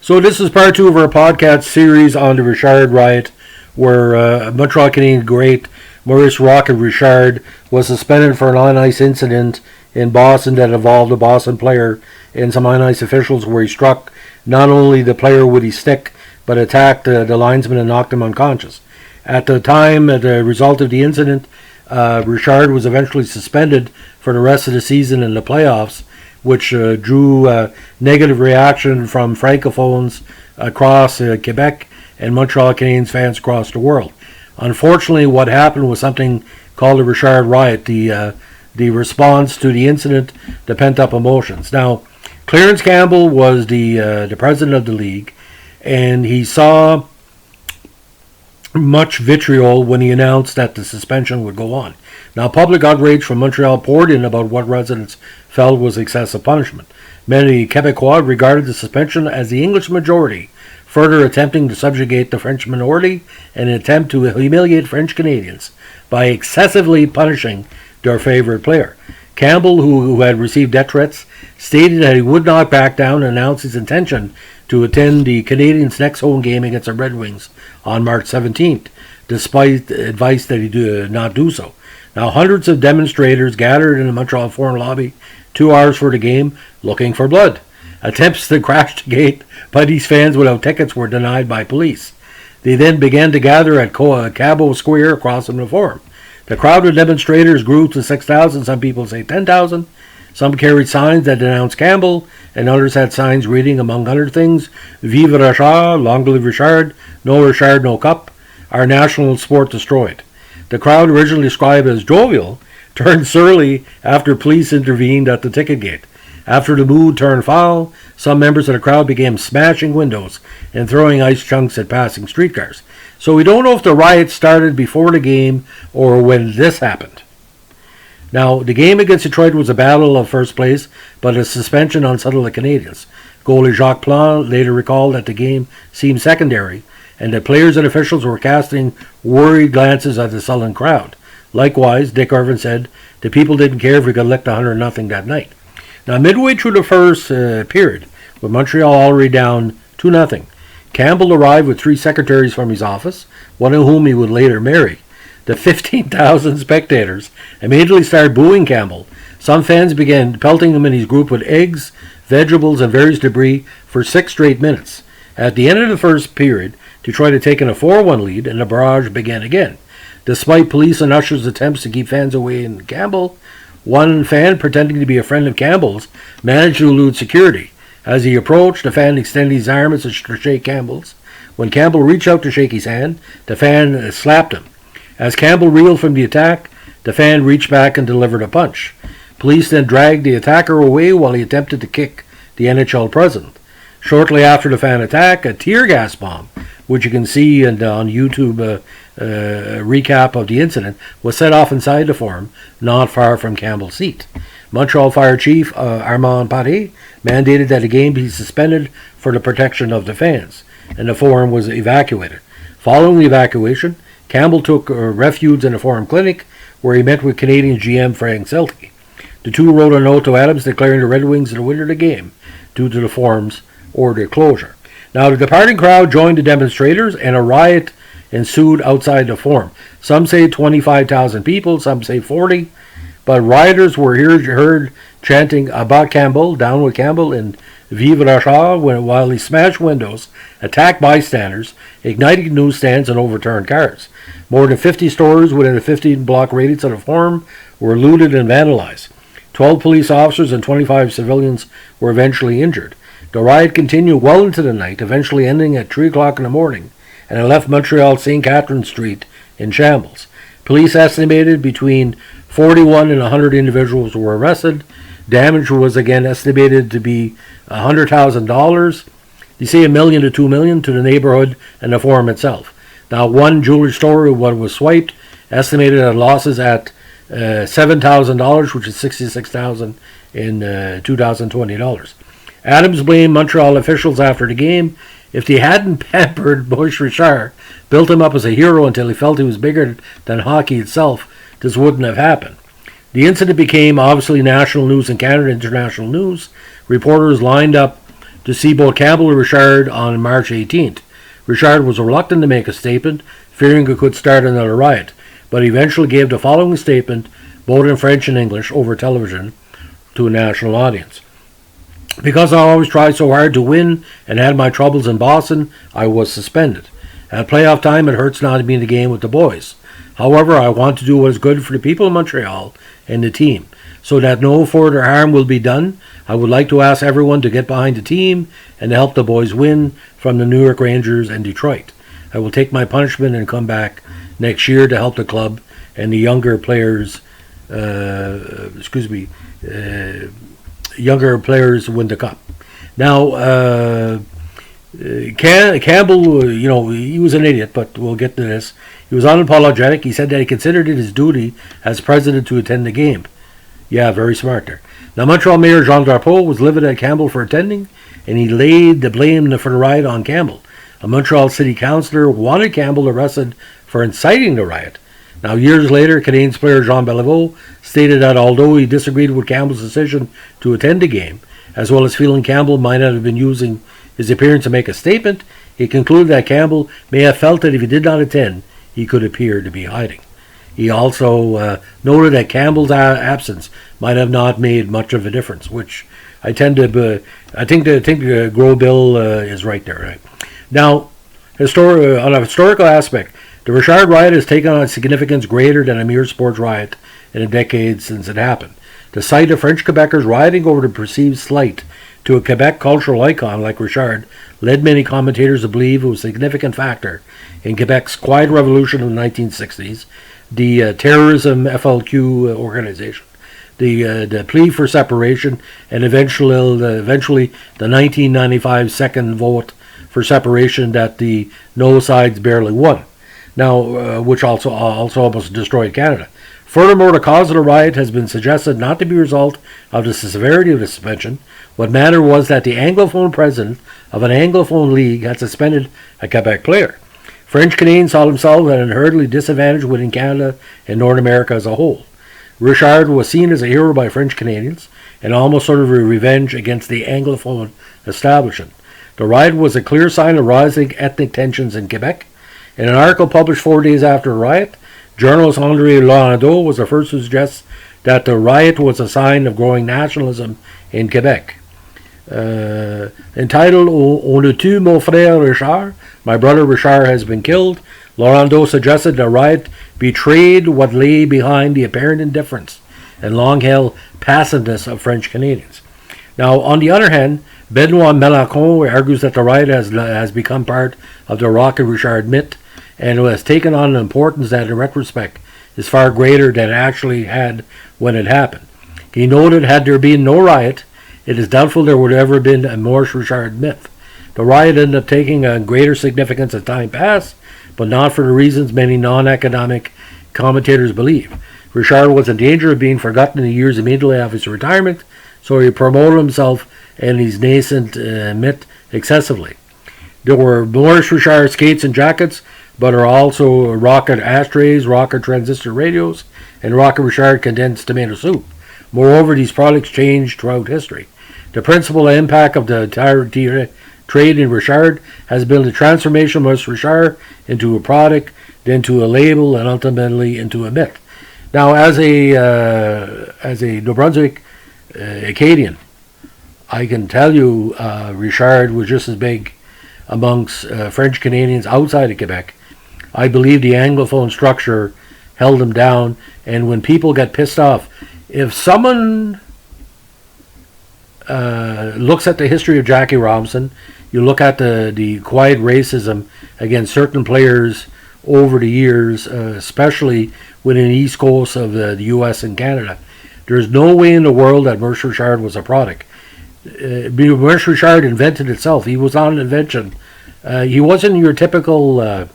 So this is part two of our podcast series on the Richard riot, where Montreal Canadian great Maurice "Rocket" Richard was suspended for an on-ice incident in Boston that involved a Boston player and some on-ice officials, where he struck not only the player with his stick, but attacked the linesman and knocked him unconscious. At the time, the result of the incident, Richard was eventually suspended for the rest of the season in the playoffs, which drew negative reaction from francophones across Quebec and Montreal Canadiens fans across the world. Unfortunately, what happened was something called the Richard riot, the response to the incident, the pent-up emotions. Now, Clarence Campbell was the president of the league, and he saw much vitriol when he announced that the suspension would go on. Now, public outrage from Montreal poured in about what residents felt was excessive punishment. Many Quebecois regarded the suspension as the English majority further attempting to subjugate the French minority in an attempt to humiliate French Canadians by excessively punishing their favorite player. Campbell, who had received death threats, stated that he would not back down and announced his intention to attend the Canadiens' next home game against the Red Wings on March 17th, despite advice that he do not do so. Now, hundreds of demonstrators gathered in the Montreal Forum lobby 2 hours for the game, looking for blood. Attempts to crash the gate by these fans without tickets were denied by police. They then began to gather at Cabo Square across from the Forum. The crowd of demonstrators grew to 6,000, some people say 10,000. Some carried signs that denounced Campbell, and others had signs reading, among other things, "Vive Richard, long live Richard, no Richard, no cup, our national sport destroyed." The crowd, originally described as jovial, turned surly after police intervened at the ticket gate. After the mood turned foul, some members of the crowd began smashing windows and throwing ice chunks at passing streetcars. So we don't know if the riot started before the game or when this happened. Now, the game against Detroit was a battle of first place, but a suspension unsettled the Canadiens. Goalie Jacques Plante later recalled that the game seemed secondary, and that players and officials were casting worried glances at the sullen crowd. Likewise, Dick Irvin said, the people didn't care if we got licked 100-0 that night. Now, midway through the first period, with Montreal already down 2-0, Campbell arrived with 3 secretaries from his office, one of whom he would later marry. The 15,000 spectators immediately started booing Campbell. Some fans began pelting him and his group with eggs, vegetables, and various debris for 6 straight minutes. At the end of the first period, Detroit had taken a 4-1 lead, and the barrage began again. Despite police and ushers' attempts to keep fans away from Campbell, one fan, pretending to be a friend of Campbell's, managed to elude security. As he approached, the fan extended his arm as to shake Campbell's. When Campbell reached out to shake his hand, the fan slapped him. As Campbell reeled from the attack, the fan reached back and delivered a punch. Police then dragged the attacker away while he attempted to kick the NHL president. Shortly after the fan attack, a tear gas bomb, which you can see on YouTube recap of the incident, was set off inside the Forum, not far from Campbell's seat. Montreal Fire Chief Armand Paté mandated that the game be suspended for the protection of the fans, and the Forum was evacuated. Following the evacuation, Campbell took refuge in a Forum clinic, where he met with Canadian GM Frank Selke. The two wrote a note to Adams declaring the Red Wings the winner of the game due to the Forum's ordered closure. Now, the departing crowd joined the demonstrators, and a riot ensued outside the Forum. Some say 25,000 people, some say 40, but rioters were heard chanting "About Campbell," "Down with Campbell," and "Vive Richard" while he smashed windows, attacked bystanders, ignited newsstands, and overturned cars. More than 50 stores within a 15-block radius of the Forum were looted and vandalized. 12 police officers and 25 civilians were eventually injured. The riot continued well into the night, eventually ending at 3 o'clock in the morning, and it left Montreal St. Catherine Street in shambles. Police estimated between 41 and 100 individuals were arrested. Damage was again estimated to be $100,000. They say $1 million to $2 million to the neighborhood and the Forum itself. Now, one jewelry store was swiped, estimated at losses at $7,000, which is $66,000 in 2020 dollars. Adams blamed Montreal officials after the game. If they hadn't pampered Bush Richard, built him up as a hero until he felt he was bigger than hockey itself, this wouldn't have happened. The incident became obviously national news in Canada, international news. Reporters lined up to see both Campbell and Richard on March 18th. Richard was reluctant to make a statement, fearing it could start another riot, but eventually gave the following statement, both in French and English, over television to a national audience. Because I always tried so hard to win and had my troubles in Boston, I was suspended. At playoff time, it hurts not to be in the game with the boys. However, I want to do what is good for the people of Montreal and the team. So that no further harm will be done, I would like to ask everyone to get behind the team and to help the boys win from the New York Rangers and Detroit. I will take my punishment and come back next year to help the club and the younger players younger players win the cup. Now, Campbell, he was an idiot, but we'll get to this. He was unapologetic. He said that he considered it his duty as president to attend the game. Yeah, very smart there. Now, Montreal Mayor Jean Drapeau was livid at Campbell for attending, and he laid the blame for the riot on Campbell. A Montreal city councillor wanted Campbell arrested for inciting the riot. Now, years later, Canadiens player Jean Beliveau stated that although he disagreed with Campbell's decision to attend the game, as well as feeling Campbell might not have been using his appearance to make a statement, he concluded that Campbell may have felt that if he did not attend, he could appear to be hiding. He also noted that Campbell's absence might have not made much of a difference, which I think Gros Bill is right there. Right? Now, on a historical aspect, the Richard riot has taken on significance greater than a mere sports riot in a decade since it happened. The sight of French Quebecers rioting over the perceived slight to a Quebec cultural icon like Richard led many commentators to believe it was a significant factor in Quebec's quiet revolution of the 1960s, the terrorism FLQ organization, the plea for separation, and eventually the 1995 second vote for separation that the no sides barely won. Now, which also almost destroyed Canada. Furthermore, the cause of the riot has been suggested not to be a result of the severity of the suspension. What mattered was that the Anglophone president of an Anglophone league had suspended a Quebec player. French Canadians saw themselves at an inherently disadvantage within Canada and North America as a whole. Richard was seen as a hero by French Canadians and almost sort of a revenge against the Anglophone establishment. The riot was a clear sign of rising ethnic tensions in Quebec. In an article published 4 days after the riot, journalist André Laurendeau was the first to suggest that the riot was a sign of growing nationalism in Quebec. Entitled On le tue mon frère Richard, My Brother Richard Has Been Killed, Laurendeau suggested the riot betrayed what lay behind the apparent indifference and long-held passiveness of French Canadians. Now, on the other hand, Benoit Mélenchon argues that the riot has become part of the Rocket Richard myth and has taken on an importance that, in retrospect, is far greater than it actually had when it happened. He noted, had there been no riot, it is doubtful there would ever have been a Maurice Richard myth. The riot ended up taking a greater significance as time passed, but not for the reasons many non-academic commentators believe. Richard was in danger of being forgotten in the years immediately after his retirement, so he promoted himself and his nascent myth excessively. There were Maurice Richard skates and jackets, but are also Rocket ashtrays, Rocket transistor radios, and Rocket Richard condensed tomato soup. Moreover, these products changed throughout history. The principal impact of the entire trade in Richard has been the transformation of Maurice Richard into a product, then to a label, and ultimately into a myth. Now, as a New Brunswick Acadian, I can tell you Richard was just as big amongst French Canadians outside of Quebec. I believe the Anglophone structure held them down, and when people get pissed off, if someone looks at the history of Jackie Robinson, you look at the quiet racism against certain players over the years, especially within the east coast of the U.S. and Canada, there's no way in the world that Maurice Richard was a product. Maurice Richard invented itself. He was not an invention. He wasn't your typical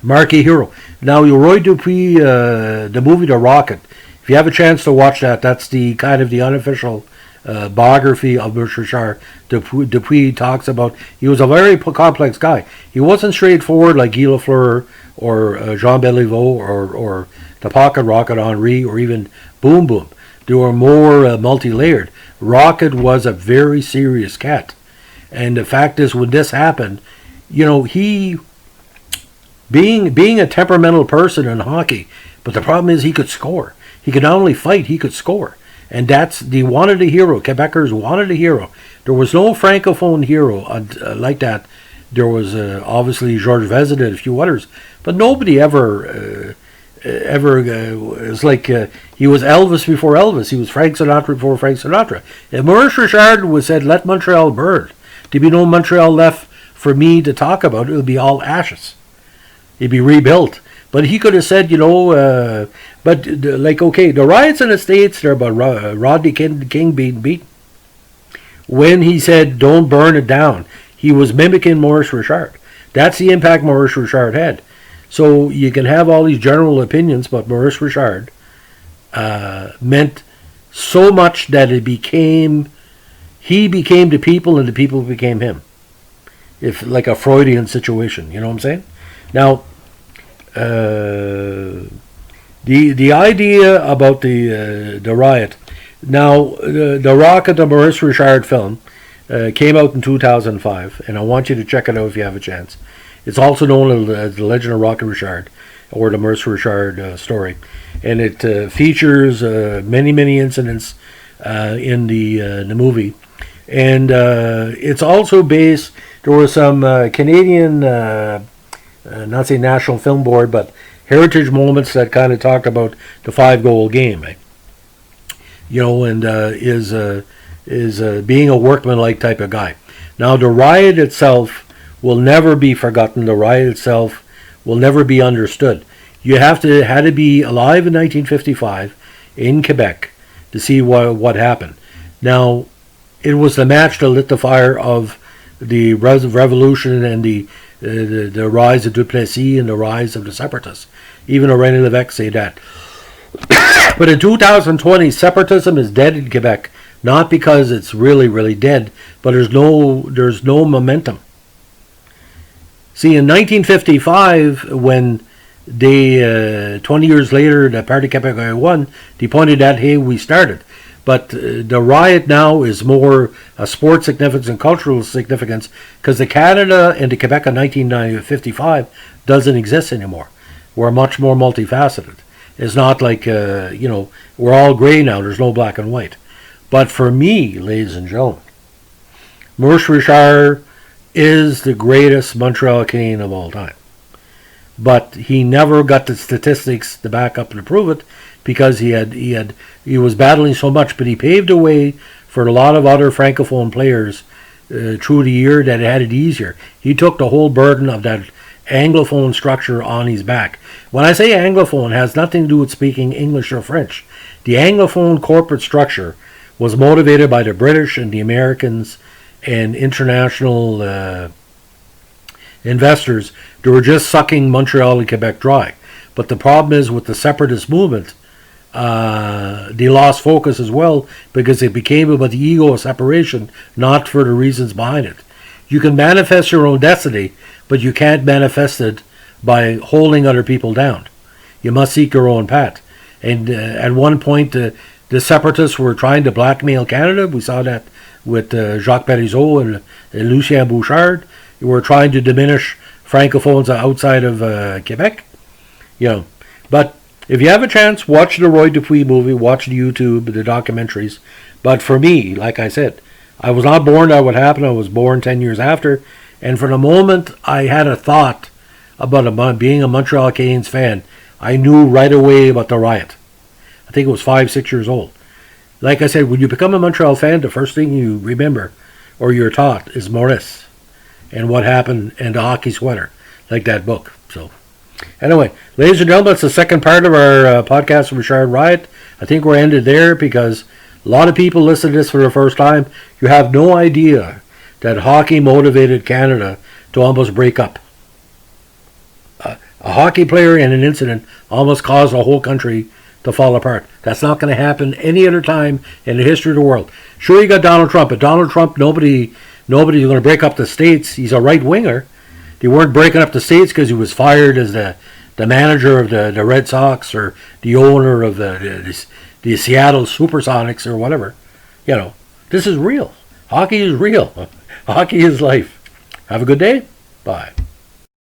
marquee hero. Now, Roy Dupuis, the movie The Rocket, if you have a chance to watch that, that's the kind of the unofficial biography of Maurice Richard. Dupuis talks about he was a very complex guy. He wasn't straightforward like Guy Lafleur or Jean Beliveau or the Pocket Rocket Henri or even Boom Boom. They were more multi-layered. Rocket was a very serious cat. And the fact is, when this happened, he being a temperamental person in hockey, but the problem is he could score. He could not only fight, he could score. And they wanted a hero. Quebecers wanted a hero. There was no francophone hero like that. There was obviously Georges Vezina and a few others, but nobody ever was like he was Elvis before Elvis. He was Frank Sinatra before Frank Sinatra. And Maurice Richard was said, "Let Montreal burn." There'd be no Montreal left for me to talk about. It would be all ashes. It'd be rebuilt. But he could have said, the riots in the States, they're about Rodney King being beaten. When he said, "Don't burn it down," he was mimicking Maurice Richard. That's the impact Maurice Richard had. So you can have all these general opinions, but Maurice Richard meant so much that he became the people and the people became him. If like a Freudian situation, you know what I'm saying? Now, the idea about the riot. Now, the Rock of the Maurice Richard film came out in 2005, and I want you to check it out if you have a chance. It's also known as The Legend of Rock and Richard, or the Maurice Richard story, and it features many incidents in the movie, and it's also based. There were some Canadian, not say National Film Board, but heritage moments that kind of talked about the 5-goal game, eh? And is being a workmanlike type of guy. Now, the riot itself will never be forgotten. The riot itself will never be understood. You had to be alive in 1955 in Quebec to see what happened. Now, it was the match that lit the fire of the revolution and the rise of Duplessis and the rise of the separatists. Even René Lévesque said that. But in 2020, separatism is dead in Quebec, not because it's really dead, but there's no momentum. See, in 1955, when they 20 years later the Parti Québécois won, they pointed out, hey, we started. But the riot now is more a sports significance and cultural significance, because the Canada and the Quebec of 1955 doesn't exist anymore. We're much more multifaceted. It's not like, we're all gray now. There's no black and white. But for me, ladies and gentlemen, Maurice Richard is the greatest Montreal Canadian of all time. But he never got the statistics to back up and prove it, because he was battling so much. But he paved the way for a lot of other francophone players through the year that had it easier. He took the whole burden of that Anglophone structure on his back. When I say Anglophone, it has nothing to do with speaking English or French. The Anglophone corporate structure was motivated by the British and the Americans and international investors. They were just sucking Montreal and Quebec dry. But the problem is, with the separatist movement, they lost focus as well, because it became about the ego of separation, not for the reasons behind it. You can manifest your own destiny, but you can't manifest it by holding other people down. You must seek your own path. And at one point, the separatists were trying to blackmail Canada. We saw that with Jacques Parizeau and Lucien Bouchard. They were trying to diminish francophones outside of Quebec. But if you have a chance, watch the Roy Dupuis movie, watch the YouTube, the documentaries. But for me, like I said, I was not born that would happen. I was born 10 years after. And for the moment I had a thought about being a Montreal Canadiens fan, I knew right away about the riot. I think it was 5-6 years old. Like I said, when you become a Montreal fan, the first thing you remember, or you're taught, is Maurice and what happened, and the hockey sweater, like that book. So anyway, ladies and gentlemen, that's the second part of our podcast of Richard Riot. I think we're ended there, because a lot of people listen to this for the first time. You have no idea that hockey motivated Canada to almost break up. A hockey player in an incident almost caused a whole country to fall apart. That's not going to happen any other time in the history of the world. Sure, you got Donald Trump, but Donald Trump, nobody's going to break up the states. He's a right winger. They weren't breaking up the states because he was fired as the manager of the Red Sox, or the owner of the Seattle Supersonics, or whatever. This is real. Hockey is real. Hockey is life. Have a good day. Bye.